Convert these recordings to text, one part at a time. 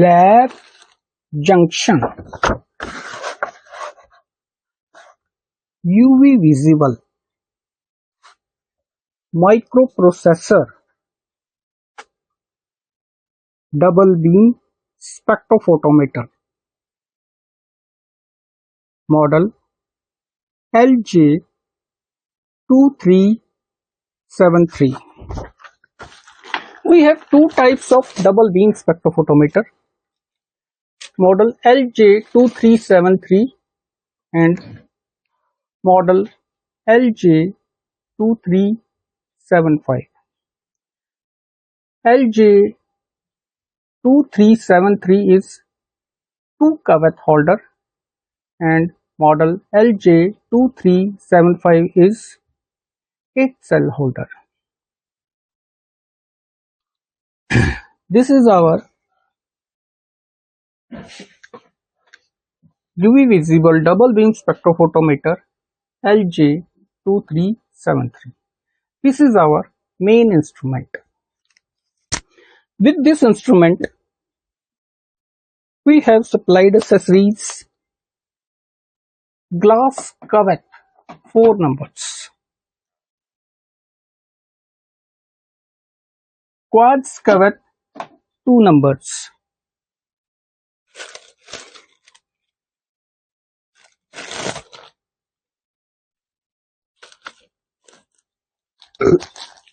lab junction, UV visible microprocessor, double beam spectrophotometer, model LJ2373. We have two types of double beam spectrophotometer, model LJ2373 and model LJ2375. LJ2373 is 2 cavity holder and model LJ2375 is 8 cell holder. This is our UV visible double beam spectrophotometer LJ2373. This is our main instrument. With this instrument, we have supplied accessories, glass cavity 4 numbers, quartz cavity 2 numbers,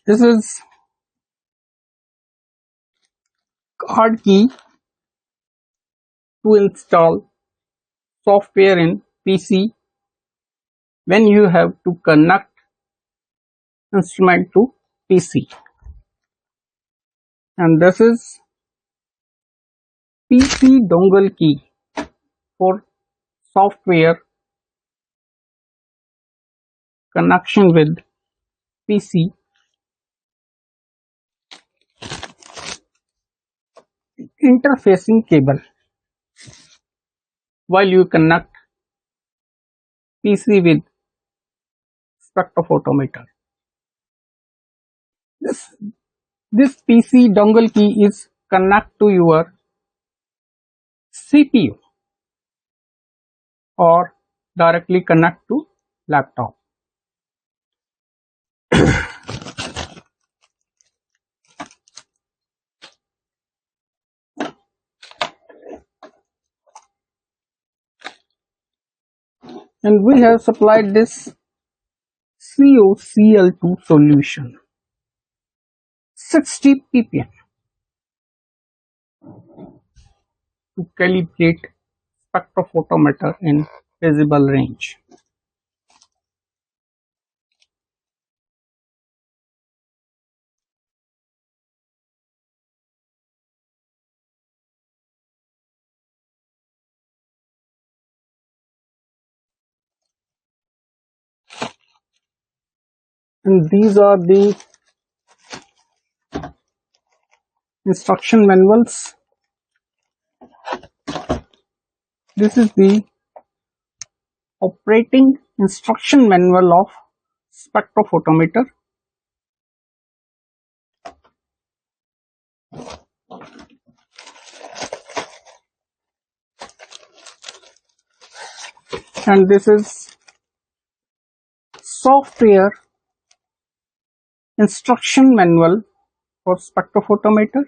this is card key to install software in PC when you have to connect instrument to PC, and this is PC dongle key for software connection with PC. Interfacing cable while you connect PC with spectrophotometer. This PC dongle key is connect to your CPU or directly connect to laptop. And we have supplied this COCl2 solution, 60 ppm, to calibrate spectrophotometer in visible range. And these are the instruction manuals. This is the operating instruction manual of spectrophotometer. And this is software instruction manual for spectrophotometer.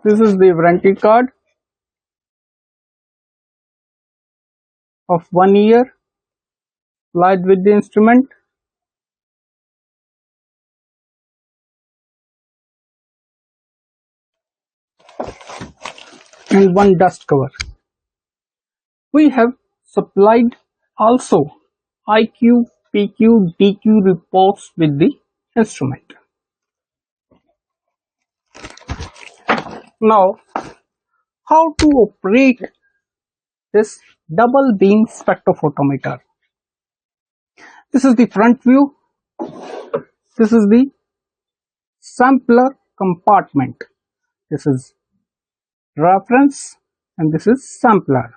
This is the warranty card of 1 year applied with the instrument. And 1 dust cover. We have supplied also IQ, PQ, DQ reports with the instrument. Now, how to operate this double beam spectrophotometer? This is the front view. This is the sampler compartment. This is reference and this is sampler.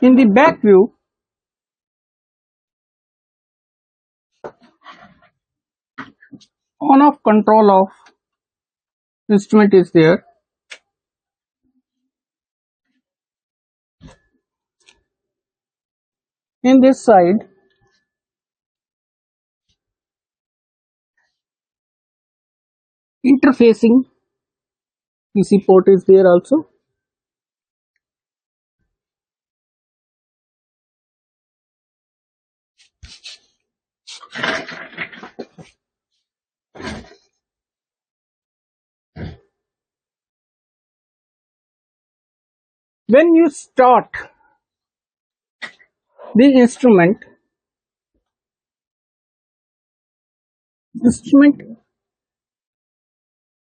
In the back view, On off control of instrument is there. In this side, interfacing PC port is there also. When you start the instrument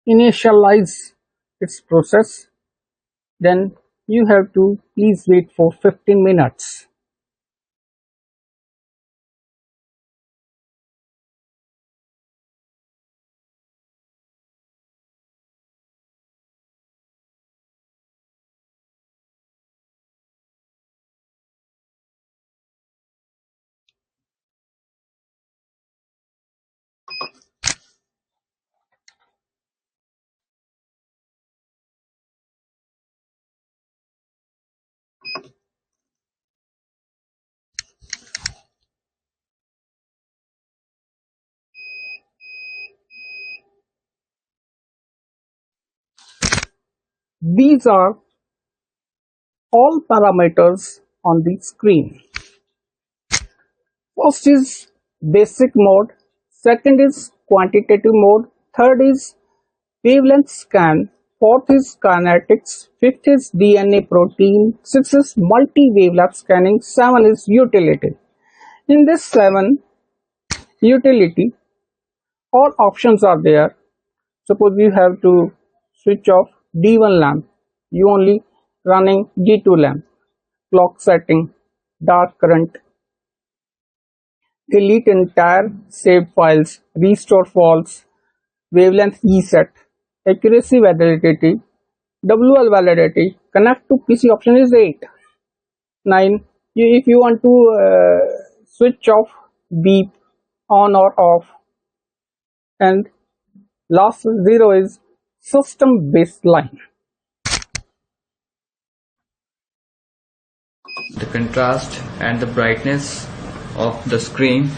initialize its process, then you have to please wait for 15 minutes. These are all parameters on the screen. First is basic mode, second is quantitative mode, third is wavelength scan, fourth is kinetics, fifth is DNA protein, sixth is multi-wavelength scanning, seven is utility. In this seven utility, all options are there. Suppose you have to switch off D1 lamp, you only running D2 lamp, clock setting, dark current, delete entire saved files, restore false, wavelength reset, accuracy validity, WL validity, connect to PC option is 8. 9. If you want to switch off beep on or off, and last 0 is system baseline. The contrast and the brightness of the screen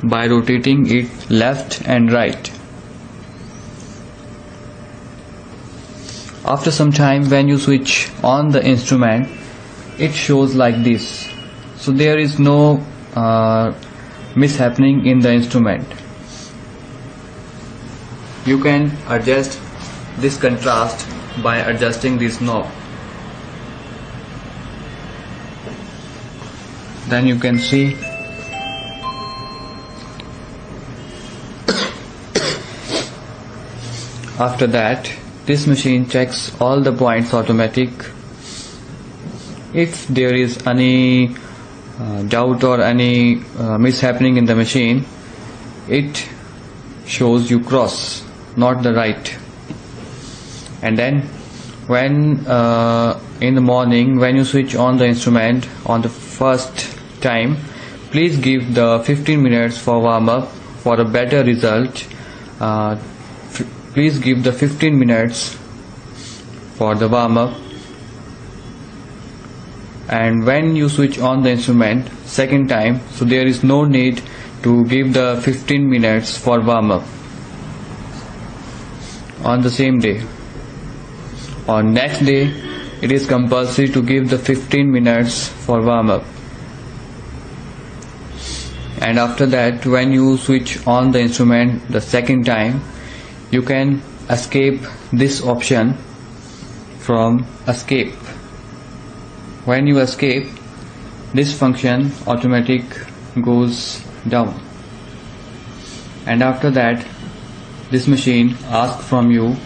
by rotating it left and right. After some time, when you switch on the instrument, it shows like this. So there is no mishappening in the instrument. You can adjust this contrast by adjusting this knob. Then you can see after that this machine checks all the points automatic. If there is any doubt or any mishappening in the machine, it shows you cross, not the right. And then when in the morning, when you switch on the instrument on the first time, please give the 15 minutes for warm up for a better result. Please give the 15 minutes for the warm up, and when you switch on the instrument second time, so there is no need to give the 15 minutes for warm up on the same day. On next day, it is compulsory to give the 15 minutes for warm up. And after that, when you switch on the instrument the second time, you can escape this option from escape. When you escape, this function automatic goes down. And after that, this machine asks from you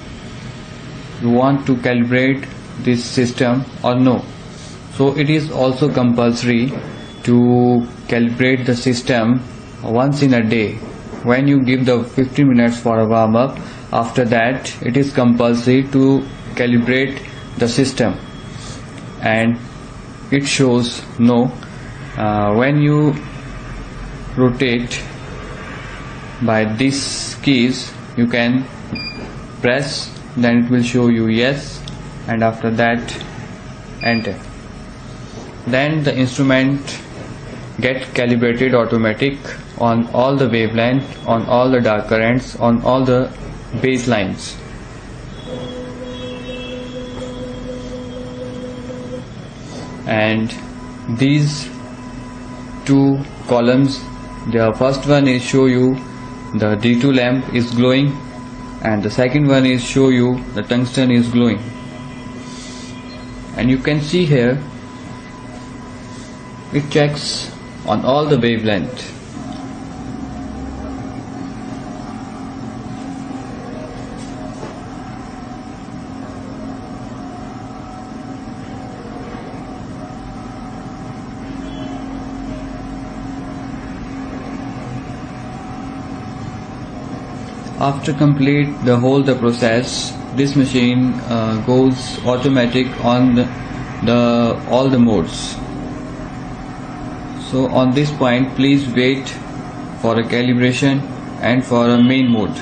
want to calibrate this system or no. So it is also compulsory to calibrate the system once in a day. When you give the 15 minutes for a warm up, after that it is compulsory to calibrate the system, and it shows no. When you rotate by these keys you can press, then it will show you yes, and after that enter. Then the instrument get calibrated automatic on all the wavelength, on all the dark currents, on all the baselines. And these two columns, the first one is show you the D2 lamp is glowing, and the second one is show you the tungsten is glowing. And you can see here it checks on all the wavelength. After complete the whole process, this machine goes automatic on all the modes. So on this point, please wait for a calibration and for a main mode.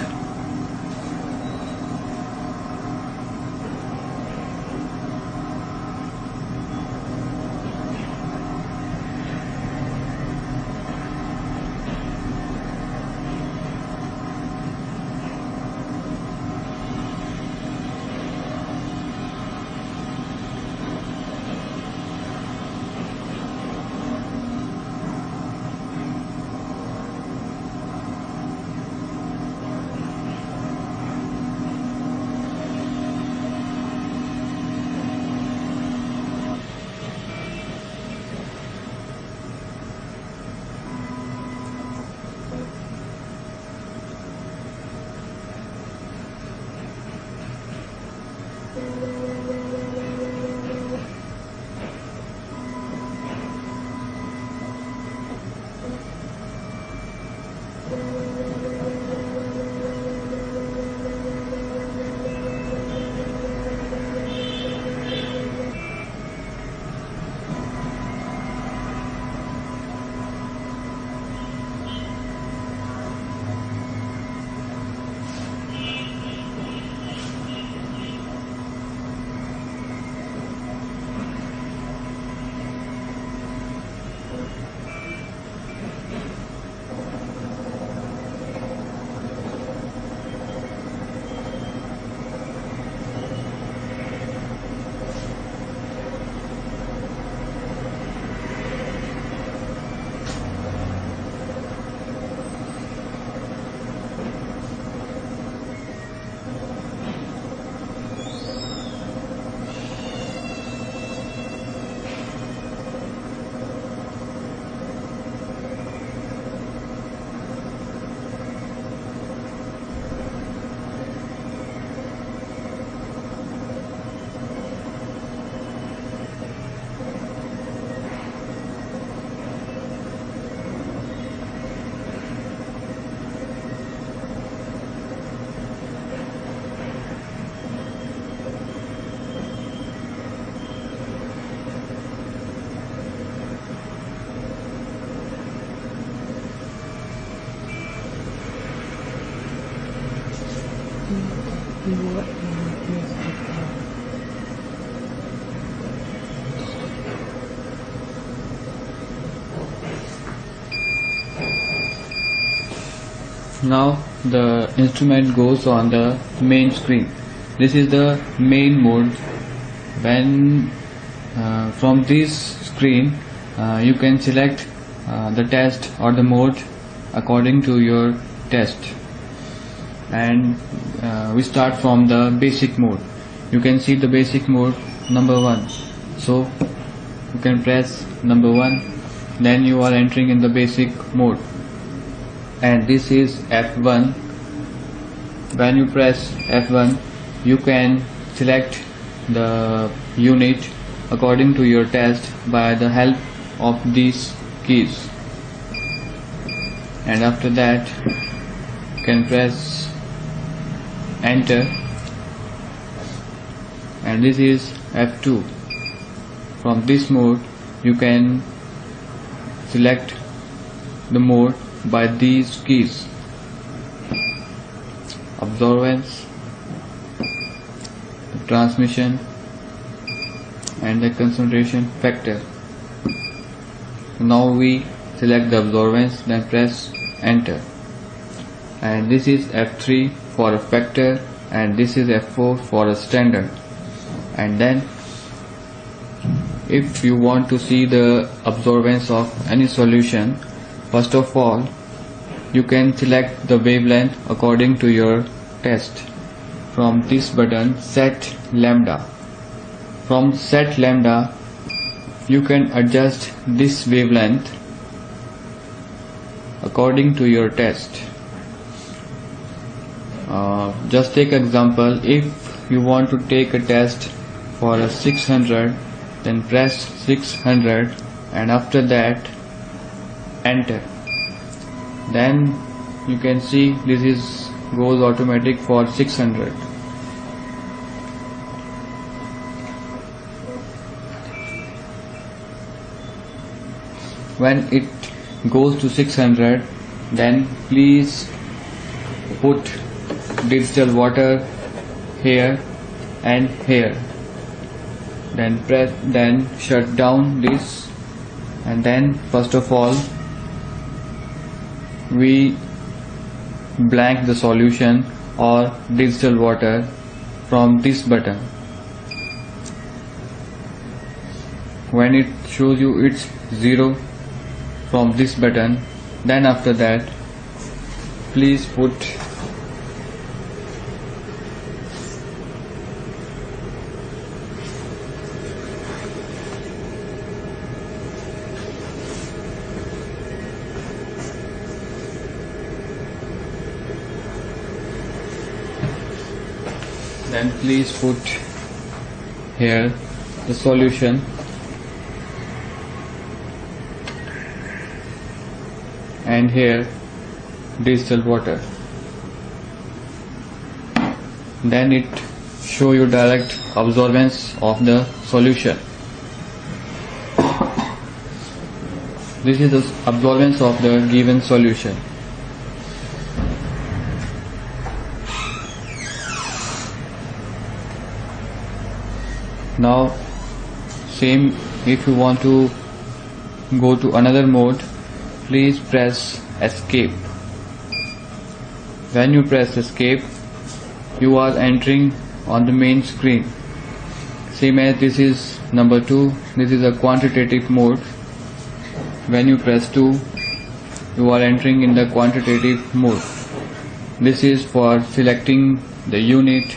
Now the instrument goes on the main screen. This is the main mode. When from this screen you can select the test or the mode according to your test, and we start from the basic mode. You can see the basic mode number 1, so you can press number 1, then you are entering in the basic mode, and this is F1. When you press F1, you can select the unit according to your test by the help of these keys, and after that you can press enter, and this is F2. From this mode you can select the mode by these keys. absorbance, the transmission, and the concentration factor. Now we select the absorbance, then press enter, and this is F3 for a factor and this is F4 for a standard. And then if you want to see the absorbance of any solution, first of all you can select the wavelength according to your test. From this button, set lambda. From set lambda you can adjust this wavelength according to your test. Just take example, if you want to take a test for a 600, then press 600 and after that enter. Then you can see this is goes automatic for 600. When it goes to 600, then please put digital water here and here, then shut down this, and then first of all we blank the solution or digital water from this button. When it shows you it's 0 from this button, then after that please put here the solution and here digital water. Then it show you direct absorbance of the solution. This is the absorbance of the given solution. Now same, if you want to go to another mode, please press escape. When you press escape, you are entering on the main screen. Same as this is number 2, this is a quantitative mode. When you press 2, you are entering in the quantitative mode. This is for selecting the unit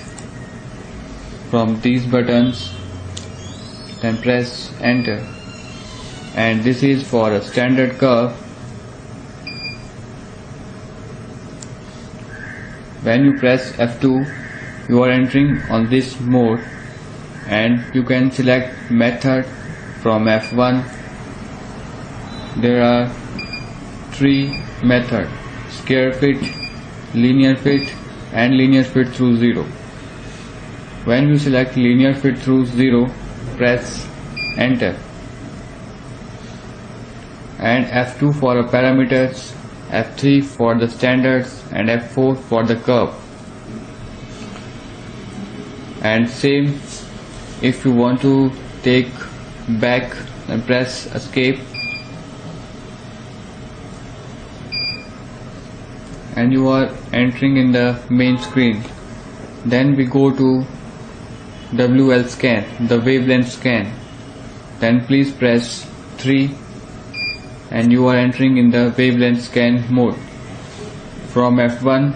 from these buttons, then press enter, and this is for a standard curve. When you press F2, you are entering on this mode, and you can select method from F1. There are 3 methods: square fit, linear fit, and linear fit through 0. When you select linear fit through 0, press enter, and F2 for the parameters, F3 for the standards, and F4 for the curve. And same, if you want to take back, then press escape, and you are entering in the main screen. Then we go to WL scan, the wavelength scan. Then please press 3 and you are entering in the wavelength scan mode. From F1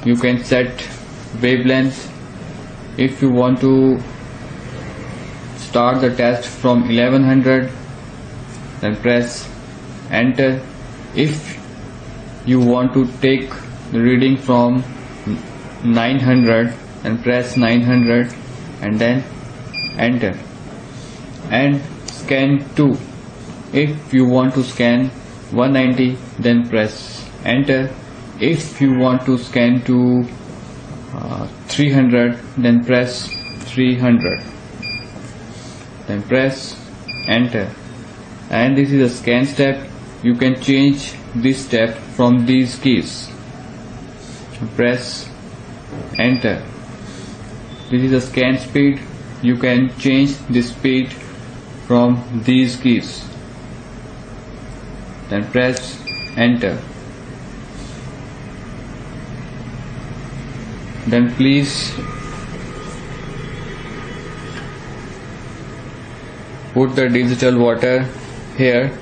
you can set wavelength. If you want to start the test from 1100, then press enter. If you want to take the reading from 900, and press 900 and then enter, and scan 2. If you want to scan 190, then press enter. If you want to scan to 300, then press 300, then press enter. And this is a scan step. You can change this step from these keys. Press enter. This is the scan speed. You can change the speed from these keys. Then press enter. Then please put the digital water here.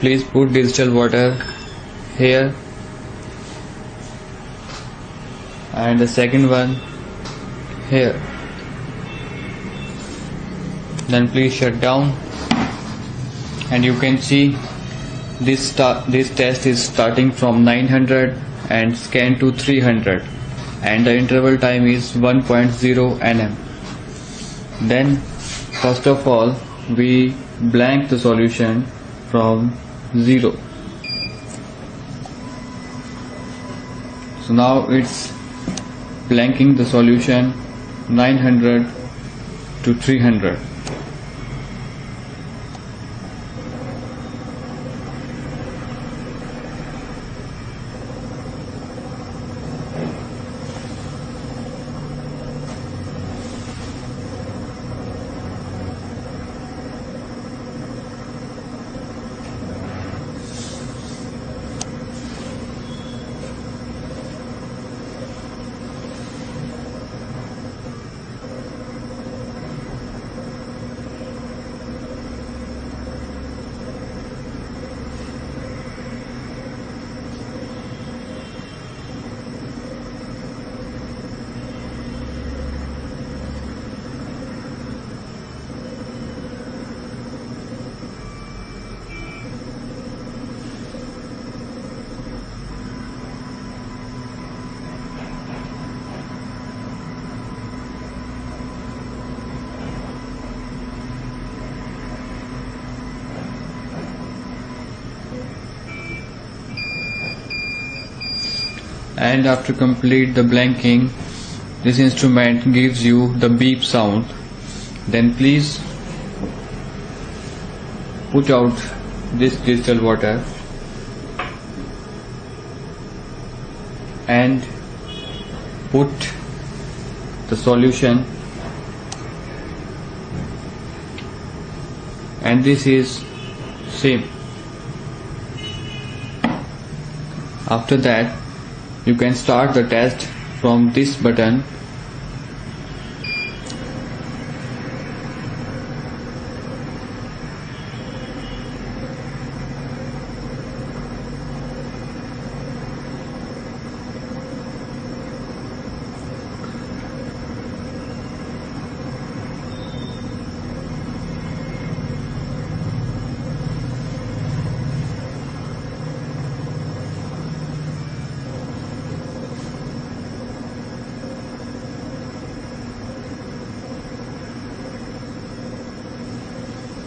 Please put digital water here, and the second one here. Then please shut down, and you can see this test is starting from 900 and scan to 300, and the interval time is 1.0 nm. Then first of all we blank the solution from 0. So now it's blanking the solution 900 to 300. And after complete the blanking, this instrument gives you the beep sound. Then please put out this digital water and put the solution, and this is same. After that you can start the test from this button.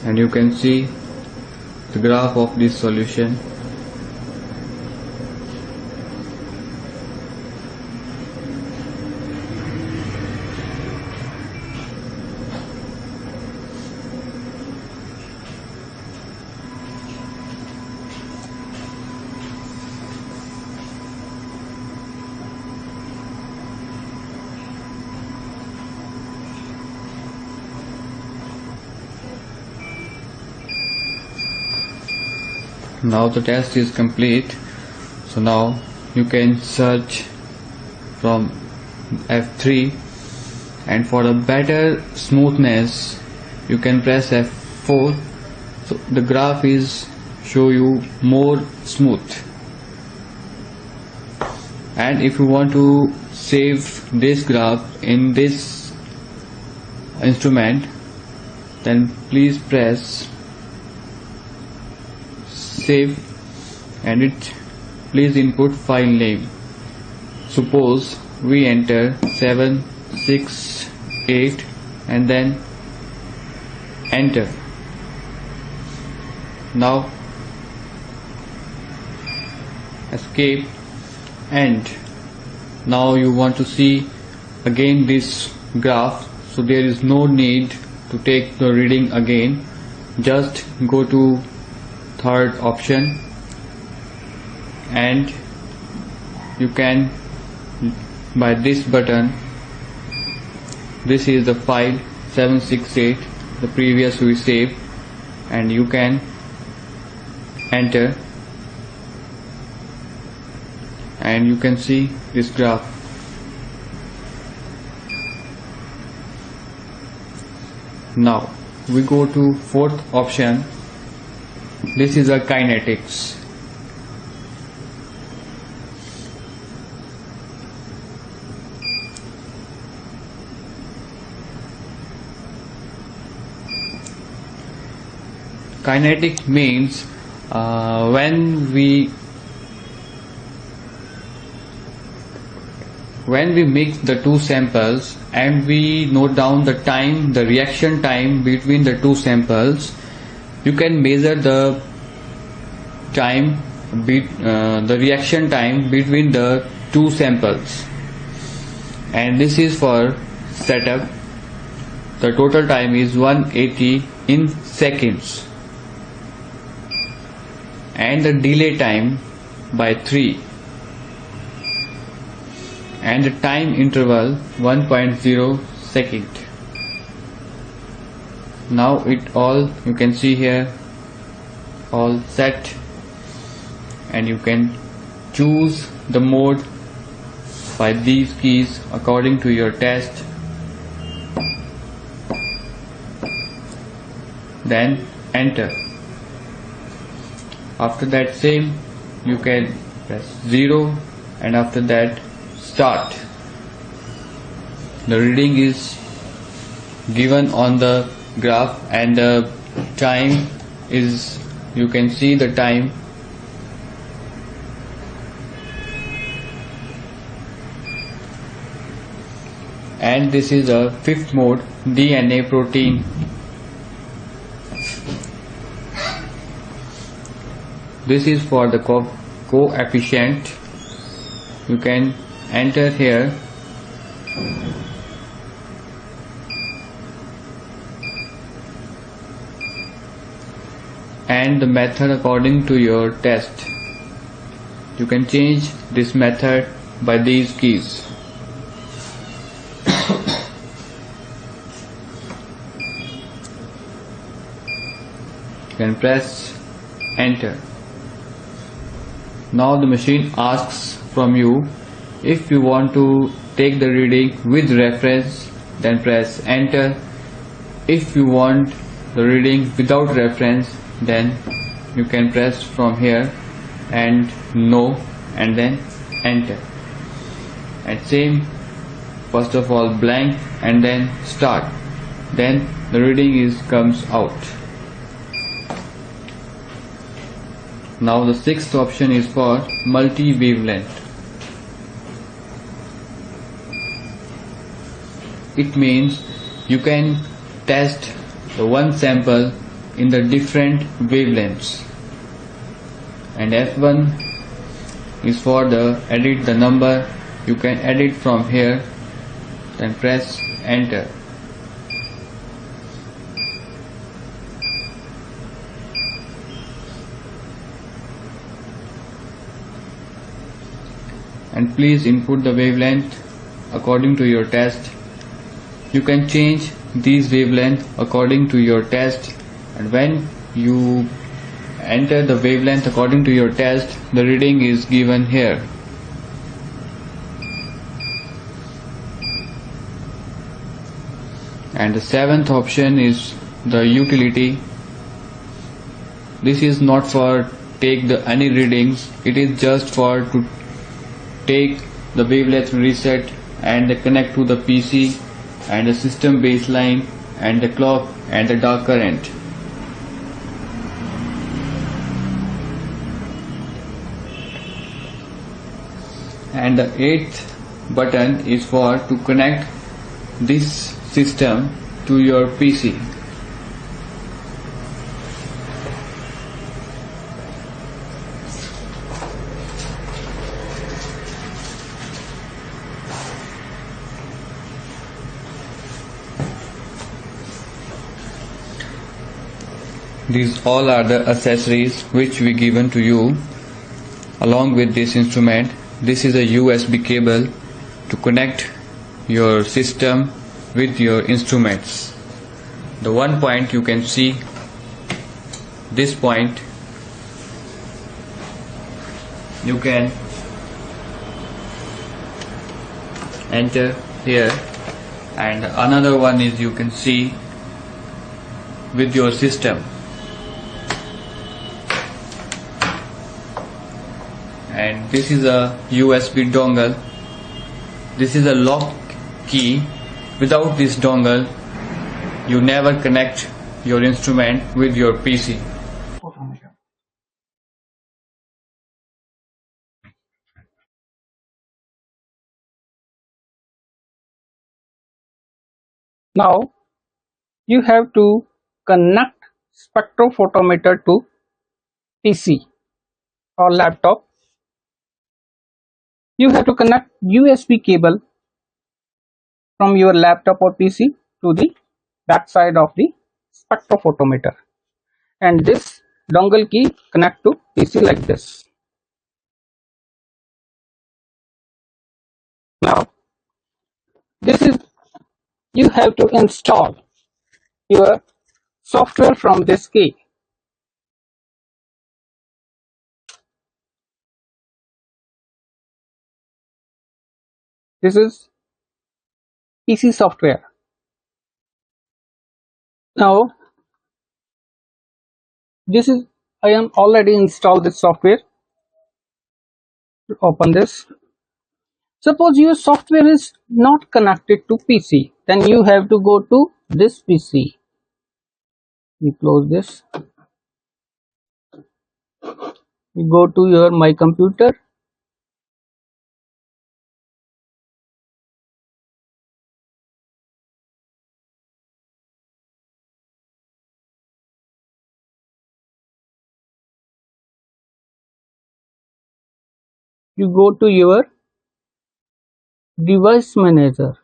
And you can see the graph of this solution. Now the test is complete. So now you can search from F3, and for a better smoothness you can press F4. So the graph is show you more smooth. And if you want to save this graph in this instrument, then please press save, and please input file name. Suppose we enter 768 and then enter. Now escape and Now you want to see again this graph, so there is no need to take the reading again. Just go to third option and you can, by this button, this is the file 768, the previous we saved, and you can enter and you can see this graph. Now we go to fourth option. This is a kinetics. Kinetic means when we mix the two samples and we note down the time, the reaction time between the two samples, you can measure the time, the reaction time between the two samples, and this is for setup. The total time is 180 in seconds and the delay time by 3 and the time interval 1.0 second. Now it all, you can see here, all set, and you can choose the mode by these keys according to your test. Then enter. After that same, you can press 0 and after that start. The reading is given on the graph and the time is, you can see the time, and this is a fifth mode, DNA protein. This is for the coefficient. You can enter here and the method according to your test. You can change this method by these keys. You can press enter. Now the machine asks from you if you want to take the reading with reference, then press enter. If you want the reading without reference, then you can press from here and no and then enter. And same, first of all blank and then start. Then the reading comes out. Now the sixth option is for multi-wavelength. It means you can test the one sample in the different wavelengths. And F1 is for the edit the number. You can edit from here, then press enter. And please input the wavelength according to your test. You can change these wavelength according to your test, and when you enter the wavelength according to your test, the reading is given here. And the seventh option is the utility. This is not for take the any readings, it is just for to take the wavelength reset and connect to the PC and the system baseline and the clock and the dark current. And the eighth button is for to connect this system to your PC. These all are the accessories which we given to you along with this instrument. This is a USB cable to connect your system with your instruments. The one point you can see, this point you can enter here, and another one is you can see with your system. And this is a USB dongle. This is a lock key. Without this dongle you never connect your instrument with your PC. Now you have to connect spectrophotometer to PC or laptop. You have to connect USB cable from your laptop or PC to the back side of the spectrophotometer, and this dongle key connect to PC like this. Now this is, you have to install your software from this key. This is PC software. Now this is, I am already installed this software. Open this. Suppose your software is not connected to PC, then you have to go to this PC. You close this. You go to your My Computer. You go to your device manager.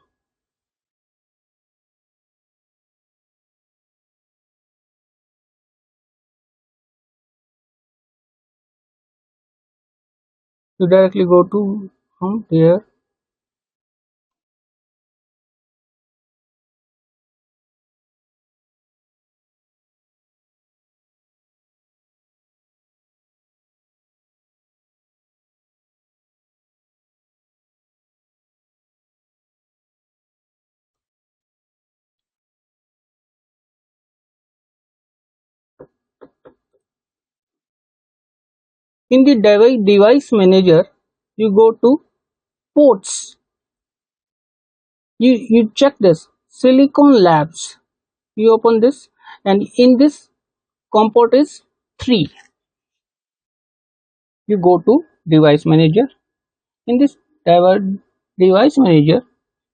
You directly go to from there. In the device manager, you go to ports. You check this Silicon Labs. You open this, and in this COM port is 3. You go to device manager. In this device manager,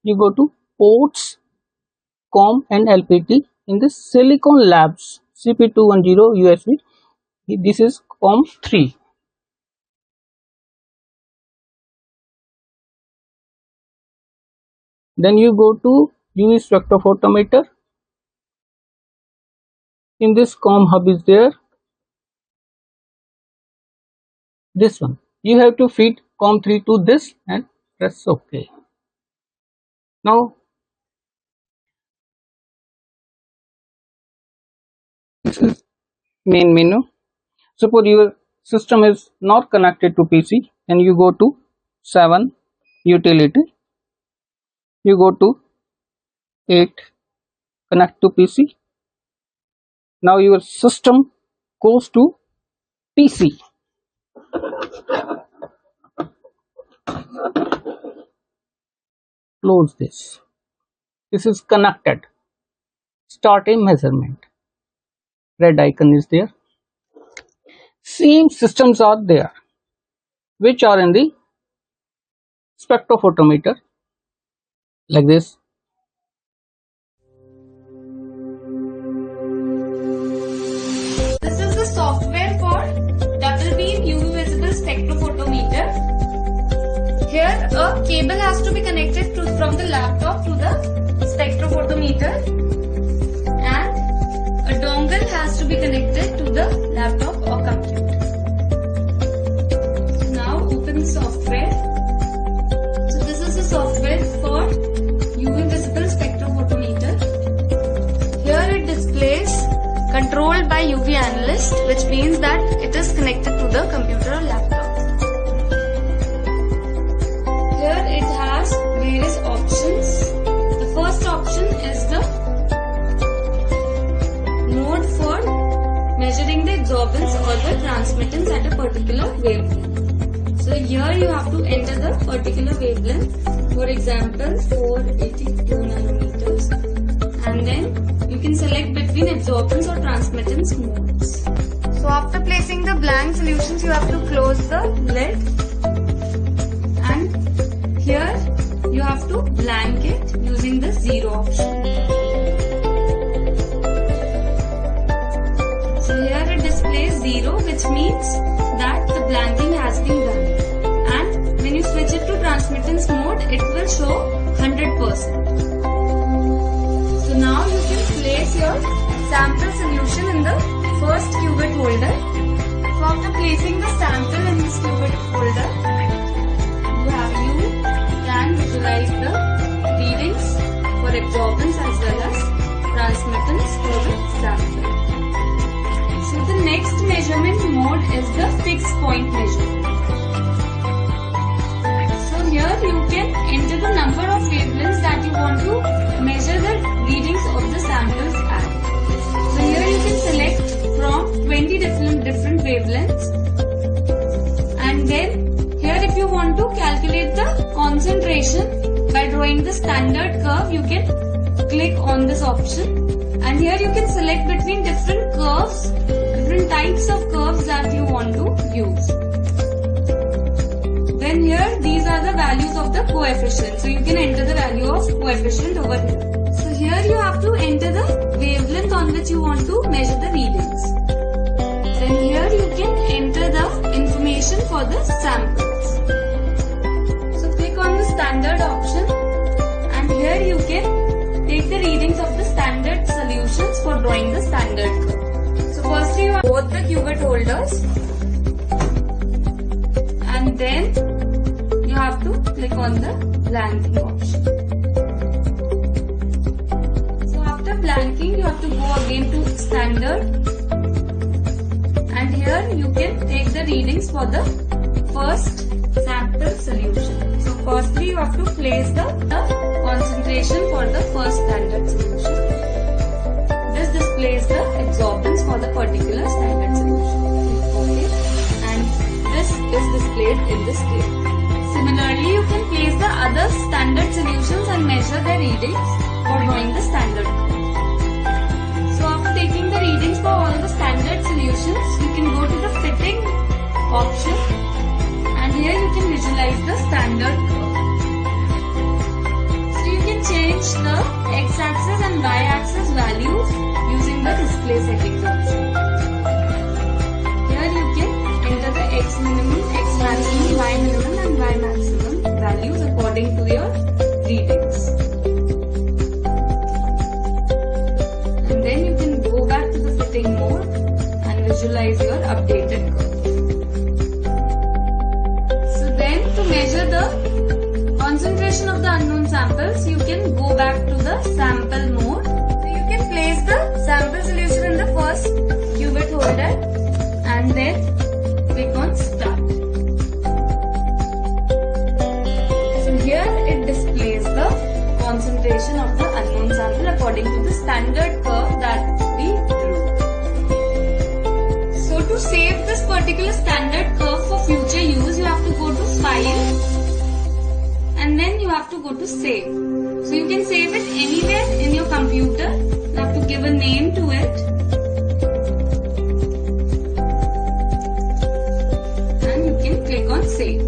you go to ports, COM and LPT. In this Silicon Labs CP210 USB, this is COM 3. Then you go to UV spectrophotometer. In this COM hub is there. This one. You have to feed COM 3 to this and press OK. Now this is main menu. Suppose your system is not connected to PC, and you go to 7 utility. You go to 8 connect to PC. Now your system goes to PC. Close this. This is connected. Start a measurement. Red icon is there. Same systems are there which are in the spectrophotometer like this. This is the software for double beam UV visible spectrophotometer. Here a cable has to be connected from the laptop to the spectrophotometer, and a dongle has to be connected to the laptop or computer. So now open the software. So this is the software for UV visible spectrophotometer. Here it displays controlled by UV analyst, which means that it is connected to the computer or laptop. Here it has various options. The first option is the mode for measuring the absorbance or the transmittance at a particular wavelength. So here you have to enter the particular wavelength, for example 482 nanometers, and then you can select between absorbance or transmittance modes. So after placing the blank solutions, you have to close the lid, and here you have to blank it using the 0 option. So here it displays 0, which means that the blanking has been done. And when you switch it to transmittance mode, it will show 100%. So now you can place your sample solution in the first cuvette holder. So after placing the sample in this cuvette holder, you can visualize the readings for absorbance as well as transmittance for the sample. So the next measurement mode is the fixed point measurement. So here you can enter the number of wavelengths that you want to measure the readings of the samples at. So here you can select from 20 different wavelengths, and then here if you want to calculate the concentration by drawing the standard curve, you can click on this option, and here you can select between different curves, different types of curves that you want to use. Then here these are the values of the coefficient, so you can enter the value of coefficient over here. So here you have to enter the wavelength on which you want to measure the readings. Then here you can enter the information for the samples. So click on the standard option, and here you can take the readings of the standard solutions for drawing the standard curve. So firstly you have both the cuvette holders, and then you have to click on the blanking option. So after blanking, you have to go again to standard, and here you can take the readings for the first sample solution. So firstly you have to place the concentration for the first standard solution. This displays the absorbance for the particular standard solution. Okay, and this is displayed in this table. Similarly, you can place the other standard solutions and measure their readings for drawing the standard curve. So after taking the readings for all the standard solutions, you can go to the fitting option, and here you can visualize the standard curve. So you can change the x-axis and y-axis values using the display settings option. Here you can enter the x minimum, x maximum, y minimum and y maximum values according to your readings. And then you can go back to the fitting mode and visualize your updated curve. So then to measure the concentration of the unknown samples, you can go back to the sample mode. So you can place the sample solution in the first cuvette holder, and then click on start. So here it displays the concentration of the unknown sample according to the standard curve that we drew. So to save this particular standard curve for future use, you have to go to file, and then you have to go to save. So you can save it anywhere in your computer. You have to give a name to it, and you can click on save.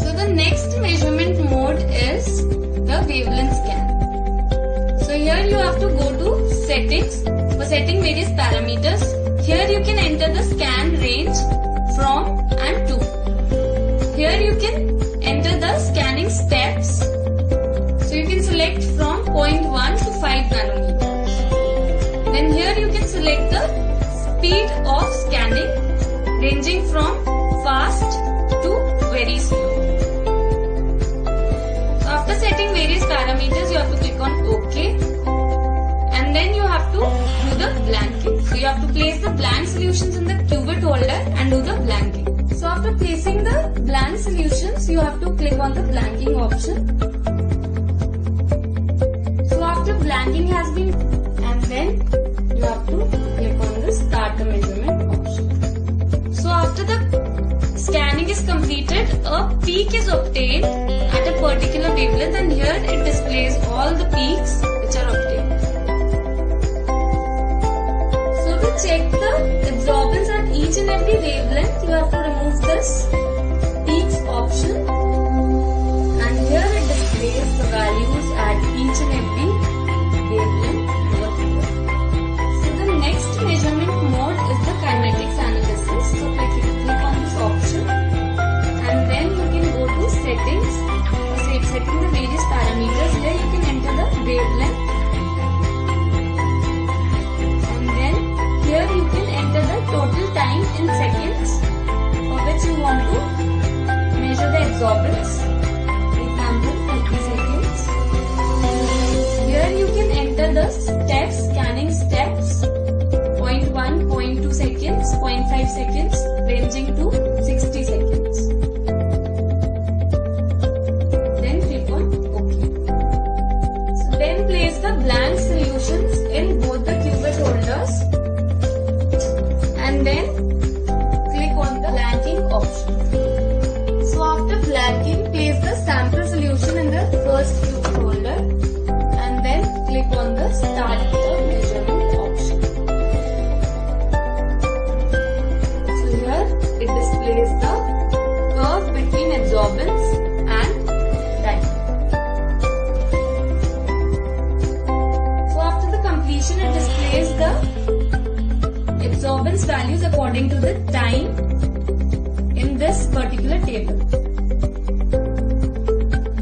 So the next measurement mode is the wavelength scan. So here you have to go to settings for setting various parameters. Here you can enter the scan range from and to. Here you can enter the scanning steps. So you can select from 0.1 to 5 nanometers. Then here you can select the have to place the blank solutions in the cuvette holder and do the blanking. So after placing the blank solutions, you have to click on the blanking option. So after blanking has been, and then you have to click on the start the measurement option. So after the scanning is completed, a peak is obtained at a particular wavelength, and here it displays all the peaks which are obtained. So to check the absorbance at each and every wavelength, you have to remove this peaks option, and here it displays the values at each and every wavelength. So the next measurement mode is the kinetics analysis. So click on this option, and then you can go to settings. For setting the various parameters, here you can enter the wavelength, and then here you can enter the total time in seconds for which you want to measure the absorbance. For example, 50 seconds. Here you can enter the steps, scanning steps, 0.1, 0.2 seconds, 0.5 seconds, ranging to 60 seconds. Then click on OK. So then place the blank solutions in both the cuvette holders, and then click on the blanking option. So after blanking, place the sample solution in the first cuvette holder, and then click on the start the measurement option. So here it displays the curve between absorbance and time. So after the completion, it displays the absorbance values according to the time in this particular table.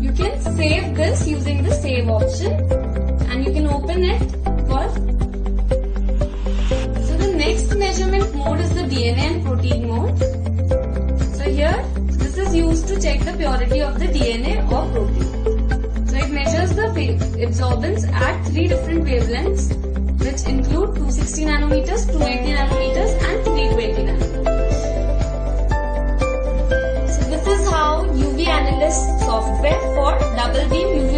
You can save this using the save option, and you can open it for. So the next measurement mode is the DNA and protein mode. So here this is used to check the purity of the DNA or protein. So it measures the absorbance at 3 different wavelengths, which include 260 nanometers, 280 nanometers and 320 nanometers. So this is how UV analyst software for double beam UV